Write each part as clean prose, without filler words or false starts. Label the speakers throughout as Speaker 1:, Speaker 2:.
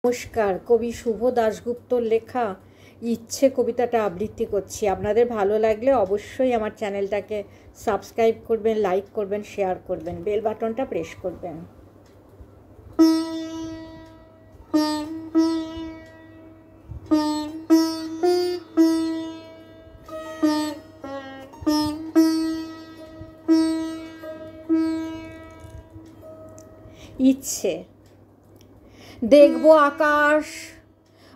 Speaker 1: নমস্কার, কবি শুভ দাশগুপ্তর লেখা ইচ্ছে কবিতাটা আবৃত্তি করছি। আপনাদের ভালো লাগলে অবশ্যই আমার চ্যানেলটাকে সাবস্ক্রাইব করবেন, লাইক করবেন, শেয়ার করবেন, বেল বাটনটা প্রেস করবেন। ইচ্ছে। দেখবো আকাশ,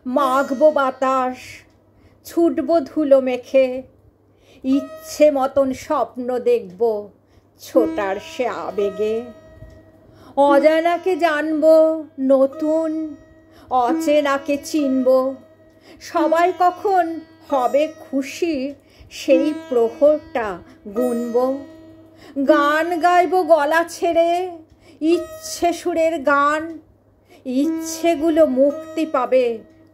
Speaker 1: মাখবো বাতাস, ছুটবো ধুলো মেখে, ইচ্ছে মতন স্বপ্ন দেখবো ছোটার সে আবেগে। অজানাকে জানবো নতুন, অচেনাকে চিনবো, সবাই কখন হবে খুশি সেই প্রহরটা গুনবো। গান গাইবো গলা ছেড়ে, ইচ্ছে সুরের গান, ইচ্ছেগুলো মুক্তি পাবে,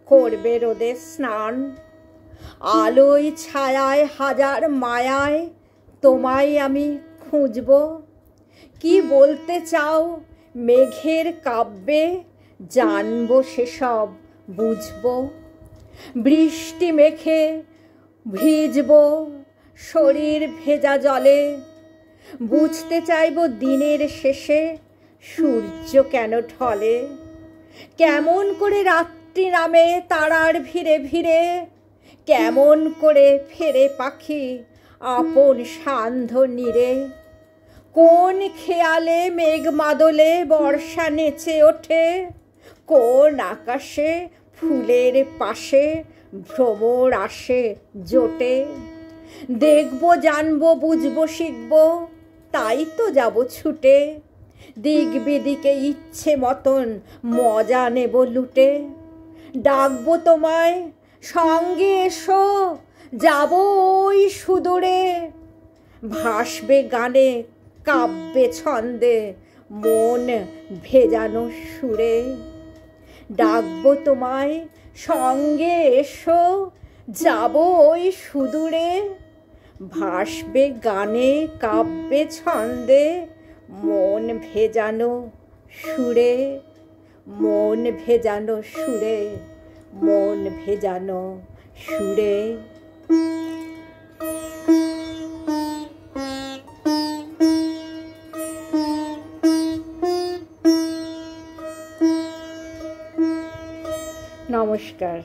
Speaker 1: করবে রোদে স্নান। আলোয় ছায়ায় হাজার মায়ায় তোমায় আমি খুঁজব। কি বলতে চাও মেঘের কাব্যে, জানবো সেসব বুঝবো। বৃষ্টি মেখে ভিজবো শরীর ভেজা জলে, বুঝতে চাইবো দিনের শেষে সূর্য কেন ঢলে। কেমন করে রাত্রি নামে তারার ভিড়ে ভিড়ে, কেমন করে ফেরে পাখি আপন সান্ধ্য নীড়ে। কোন খেয়ালে মেঘ মাদলে বর্ষা নেচে ওঠে, কোন আকাশে ফুলের পাশে ভ্রমর আসে জোটে। দেখবো জানবো বুঝবো শিখবো, তাই তো যাব ছুটে। দিক বিদিকে ইচ্ছে মতন মজা নেব লুটে। ডাকবো তোমায় সঙ্গে এসো, যাব ওই সুদূরে। ভাসবে গানে কাব্যে ছন্দে মন ভেজানো সুরে। ডাকবো তোমায় সঙ্গে এসো, যাব ওই সুদূরে। ভাসবে গানে কাব্যে ছন্দে মন ভেজানো সুরে, মন ভেজানো সুরে, মন ভেজানো সুরে। নমস্কার।